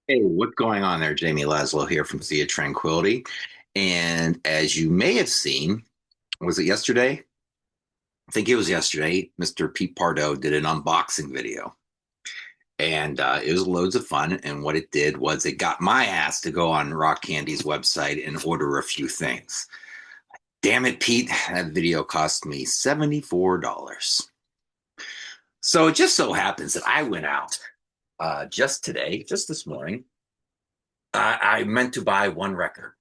Hey, what's going on there? Jamie Laszlo here from Sea of Tranquility. And as you may have seen, was it yesterday? I think it was yesterday. Mr. Pete Pardo did an unboxing video, and it was loads of fun. And what it did was it got my ass to go on Rock Candy's website and order a few things. Damn it, Pete! That video cost me $74. So it just so happens that I went out just today, just this morning. I meant to buy one record.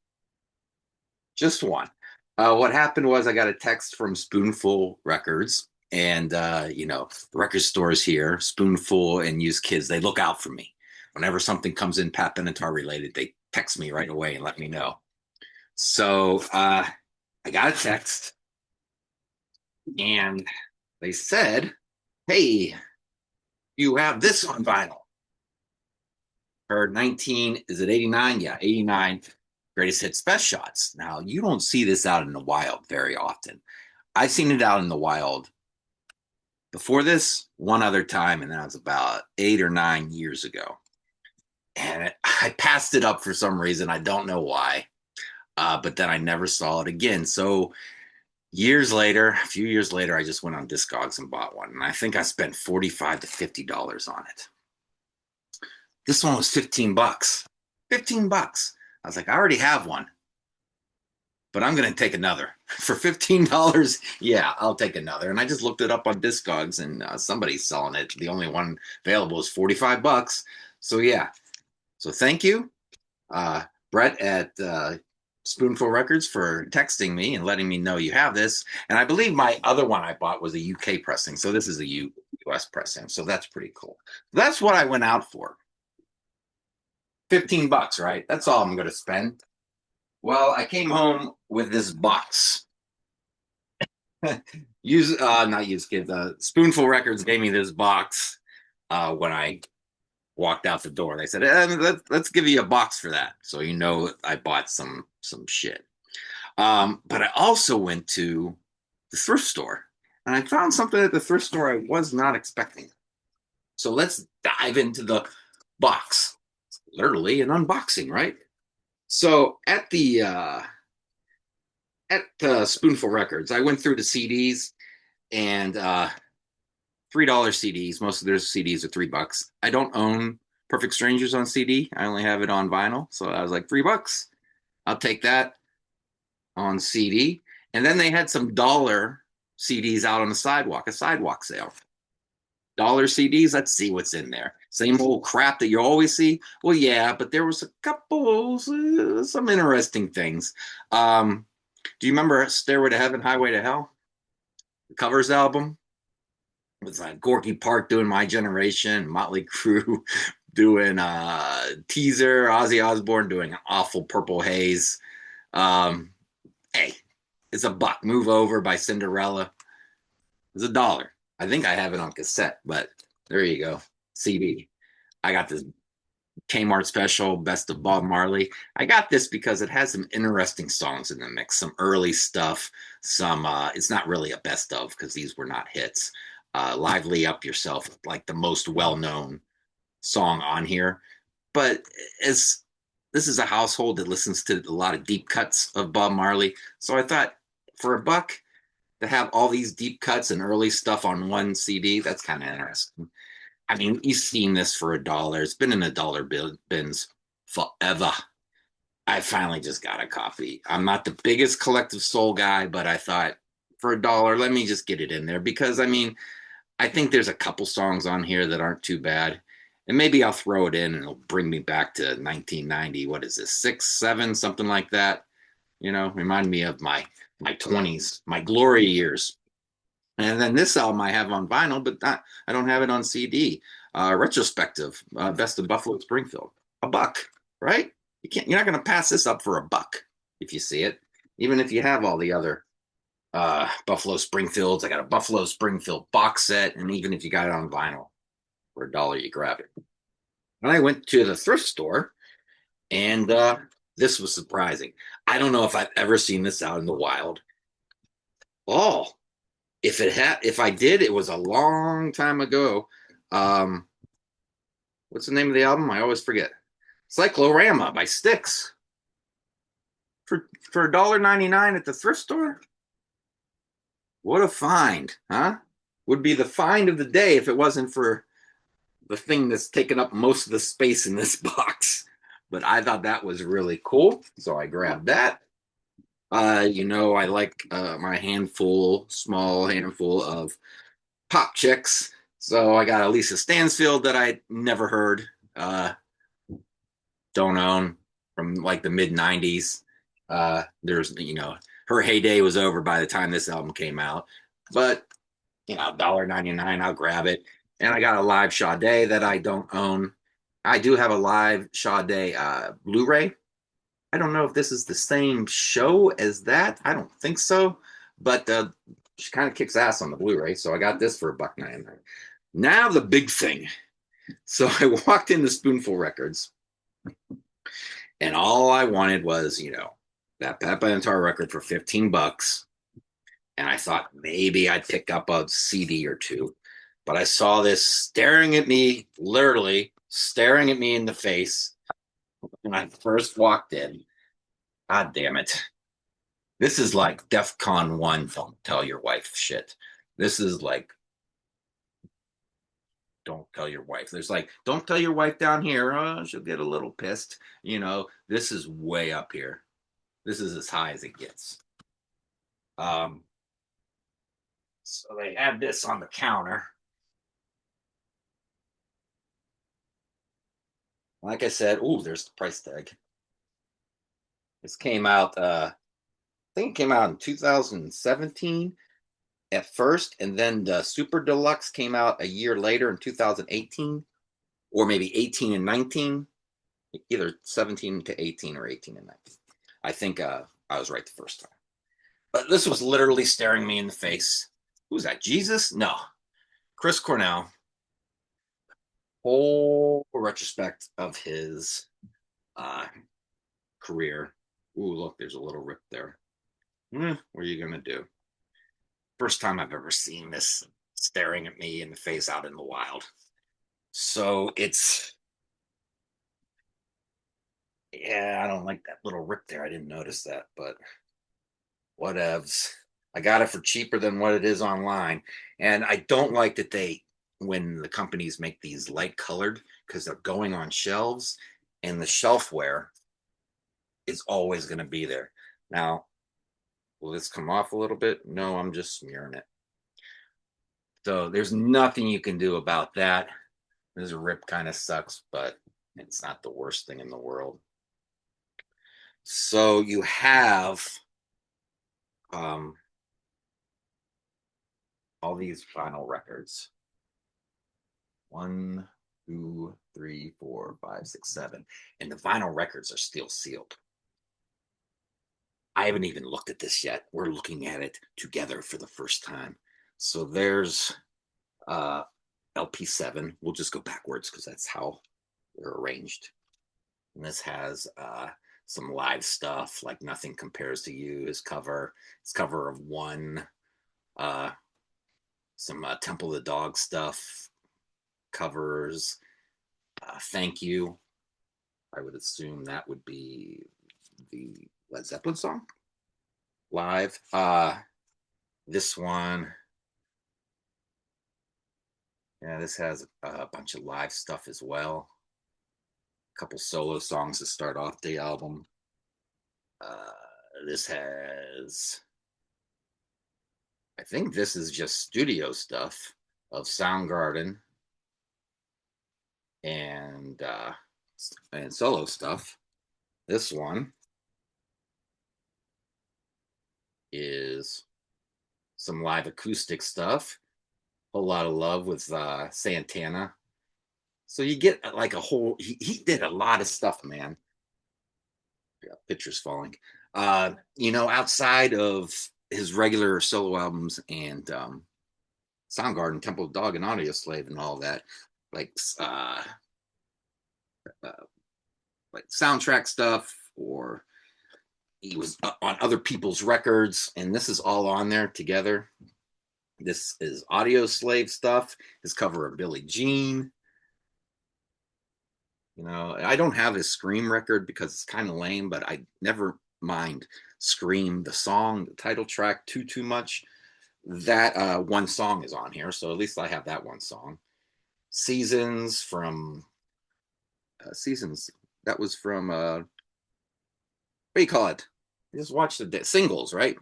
Just one. What happened was I got a text from Spoonful Records, and the record stores here, Spoonful and Used Kids, they look out for me. Whenever something comes in Pat Benatar related, they text me right away and let me know. So I got a text, and they said, "Hey, you have this on vinyl." Or 19, is it 89? Yeah, 89 greatest hits best shots. Now, you don't see this out in the wild very often. I've seen it out in the wild before this one other time, and that was about 8 or 9 years ago. And I passed it up for some reason. I don't know why, but then I never saw it again. So years later, a few years later, I just went on Discogs and bought one. And I think I spent $45 to $50 on it. This one was 15 bucks. 15 bucks. I was like, I already have one, but I'm going to take another for $15. Yeah, I'll take another. And I just looked it up on Discogs, and somebody's selling it. The only one available is 45 bucks. So yeah. So thank you, uh, Brett at Spoonful Records, for texting me and letting me know you have this. And I believe my other one I bought was a UK pressing. So this is a US pressing. So that's pretty cool. That's what I went out for. 15 bucks, right? That's all I'm going to spend. Well, I came home with this box. Use not use kids. Spoonful Records gave me this box when I walked out the door. They said, let's give you a box for that, so you know I bought some shit." But I also went to the thrift store, and I found something at the thrift store I was not expecting. So let's dive into the box. Literally an unboxing, right? So at Spoonful Records, I went through the CDs, and $3 CDs. Most of their CDs are $3. I don't own Perfect Strangers on CD. I only have it on vinyl. So I was like, $3. I'll take that on CD. And then they had some dollar CDs out on the sidewalk, a sidewalk sale. Dollar CDs, let's see what's in there. Same old crap that you always see. Well, yeah, but there was a couple, some interesting things. Do you remember Stairway to Heaven, Highway to Hell? The covers album? It was like Gorky Park doing My Generation, Motley Crue doing Teaser, Ozzy Osbourne doing an awful Purple Haze. Um, hey, it's a buck. Move Over by Cinderella. It's $1. I think I have it on cassette, but there you go. CD. I got this Kmart special, Best of Bob Marley. I got this because it has some interesting songs in the mix, some early stuff, some it's not really a best of because these were not hits. Lively Up Yourself, like the most well-known song on here. But as this is a household that listens to a lot of deep cuts of Bob Marley, so I thought for a buck to have all these deep cuts and early stuff on one CD, that's kind of interesting. I mean, you've seen this for $1. It's been in the dollar bins forever. I finally just got a copy. I'm not the biggest Collective Soul guy, but I thought for $1, let me just get it in there because I mean, I think there's a couple songs on here that aren't too bad. And maybe I'll throw it in and it'll bring me back to 1990. What is this? 6, 7, something like that. Remind me of my 20s, my glory years. And then this album I have on vinyl, but I don't have it on CD. Retrospective, Best of Buffalo Springfield. A buck, right? You're not going to pass this up for a buck if you see it, even if you have all the other Buffalo Springfields. I got a Buffalo Springfield box set, and even if you got it on vinyl for $1, you grab it. And I went to the thrift store, and this was surprising. I don't know if I've ever seen this out in the wild. Oh, if I did, it was a long time ago. What's the name of the album? I always forget. Cyclorama by Styx for $1.99 at the thrift store. What a find, huh? Would be the find of the day if it wasn't for the thing that's taken up most of the space in this box. But I thought that was really cool, so I grabbed that. I like my small handful of pop chicks. So I got Lisa Stansfield that I never heard, uh, don't own from like the mid '90s. Her heyday was over by the time this album came out, but $1.99, I'll grab it. And I got a live Sade that I don't own. I do have a live Sade Blu-ray. I don't know if this is the same show as that. I don't think so, but she kind of kicks ass on the Blu-ray. So I got this for $1.99. Now the big thing. So I walked into Spoonful Records, and all I wanted was, that Pat Benatar record for $15. And I thought maybe I'd pick up a CD or two. But I saw this staring at me, literally staring at me in the face when I first walked in. God damn it. This is like DEF CON 1 Don't Tell Your Wife shit. This is like, don't tell your wife. There's like, don't tell your wife down here. Oh, she'll get a little pissed. This is way up here. This is as high as it gets. Um, so they have this on the counter. Like I said, ooh, there's the price tag. This came out, I think it came out in 2017 at first, and then the Super Deluxe came out a year later in 2018, or maybe 18 and 19, either 17 to 18 or 18 and 19. I think I was right the first time. But this was literally staring me in the face. Who's that? Jesus? No. Chris Cornell. Whole retrospect of his career. Ooh, look, there's a little rip there. What are you going to do? First time I've ever seen this staring at me in the face out in the wild. So yeah, I don't like that little rip there. I didn't notice that, but whatevs. I got it for cheaper than what it is online. And I don't like that when the companies make these light colored, because they're going on shelves and the shelfware is always going to be there. Now, will this come off a little bit? No, I'm just smearing it. So there's nothing you can do about that. This rip kind of sucks, but it's not the worst thing in the world. So you have all these vinyl records. 1, 2, 3, 4, 5, 6, 7. And the vinyl records are still sealed. I haven't even looked at this yet. We're looking at it together for the first time. So there's LP7. We'll just go backwards because that's how they're arranged. And this has some live stuff like Nothing Compares to You is cover. It's cover of one. Some Temple of the Dog stuff covers. Thank You. I would assume that would be the Led Zeppelin song live. This one, yeah, this has a bunch of live stuff as well. A couple solo songs to start off the album. This has, I think this is just studio stuff of Soundgarden and solo stuff. This one is some live acoustic stuff. A whole lot of love with Santana. So you get like a whole. He did a lot of stuff, man. Yeah, pictures falling. Outside of his regular solo albums and Soundgarden, Temple of Dog, and Audio Slave, and all that, like uh, like soundtrack stuff, or he was on other people's records, and this is all on there together. This is Audio Slave stuff, his cover of Billie Jean. You know, I don't have his Scream record because it's kind of lame, but I never mind Scream, the song, the title track too much. That one song is on here, so at least I have that one song. Seasons from Seasons. That was from what do you call it? You just watch the singles, right?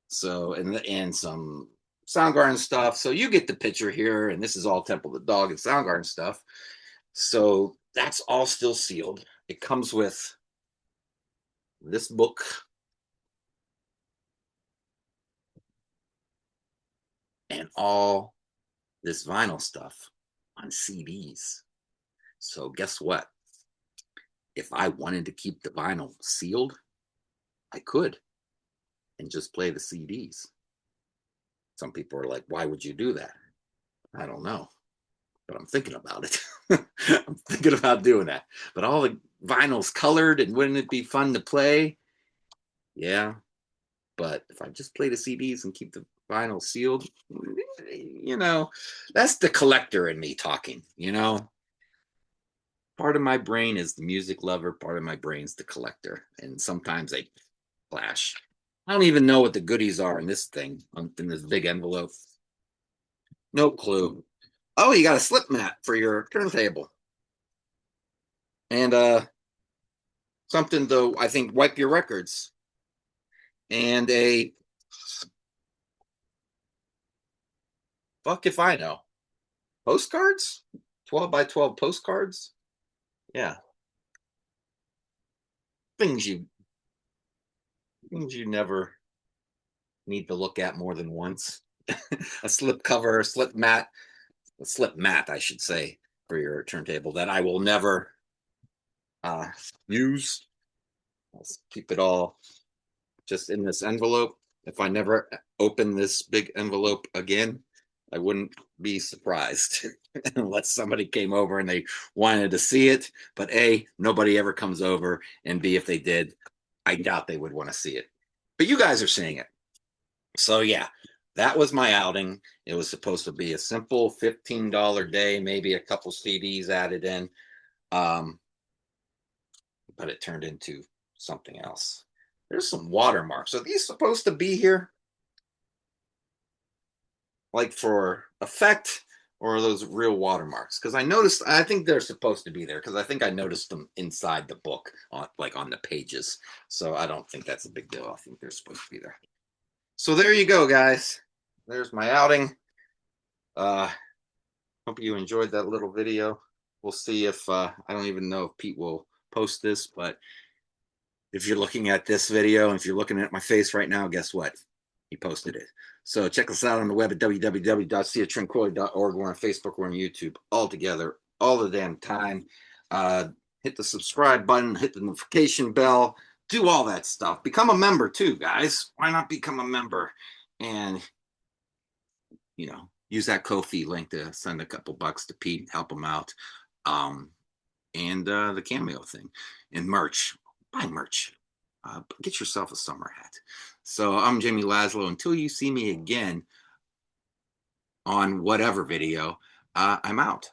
So and some Soundgarden stuff. So you get the picture here, and this is all Temple of the Dog and Soundgarden stuff. So that's all still sealed. It comes with this book and all this vinyl stuff on CDs. So guess what? If I wanted to keep the vinyl sealed, I could and just play the CDs. Some people are like, why would you do that? I don't know, but I'm thinking about it. I'm thinking about doing that. But all the vinyl's colored, and wouldn't it be fun to play? Yeah. But if I just play the CDs and keep the vinyl sealed, you know, that's the collector in me talking, you know. Part of my brain is the music lover, part of my brain's the collector. And sometimes they clash. I don't even know what the goodies are in this thing, in this big envelope. No clue. Oh, you got a slip mat for your turntable. And something to, I think, wipe your records. And a fuck if I know. Postcards? 12 by 12 postcards? Yeah. Things you things you never need to look at more than once. A slip cover, a slip mat, I should say, for your turntable that I will never uh, use. I'll keep it all just in this envelope. If I never open this big envelope again, I wouldn't be surprised unless somebody came over and they wanted to see it. But A, nobody ever comes over. And B, if they did, I doubt they would want to see it. But you guys are seeing it. So yeah, that was my outing. It was supposed to be a simple $15 day, maybe a couple CDs added in. Um, but it turned into something else. There's some watermarks. Are these supposed to be here? Like for effect, or are those real watermarks? Because I noticed, I think they're supposed to be there because I think I noticed them inside the book, like on the pages. So I don't think that's a big deal. I think they're supposed to be there. So there you go, guys. There's my outing. Uh, Hope you enjoyed that little video. We'll see if I don't even know if Pete will post this, but if you're looking at this video and if you're looking at my face right now, guess what? He posted it. So check us out on the web at www.seatranquility.org. We're on Facebook, we're on YouTube, all together, all the damn time. Hit the subscribe button, hit the notification bell, do all that stuff. Become a member too, guys. Why not become a member? And use that Ko-fi link to send a couple bucks to Pete, help him out. And the Cameo thing and merch. Buy merch. Get yourself a summer hat. So I'm Jamie Laszlo. Until you see me again on whatever video, I'm out.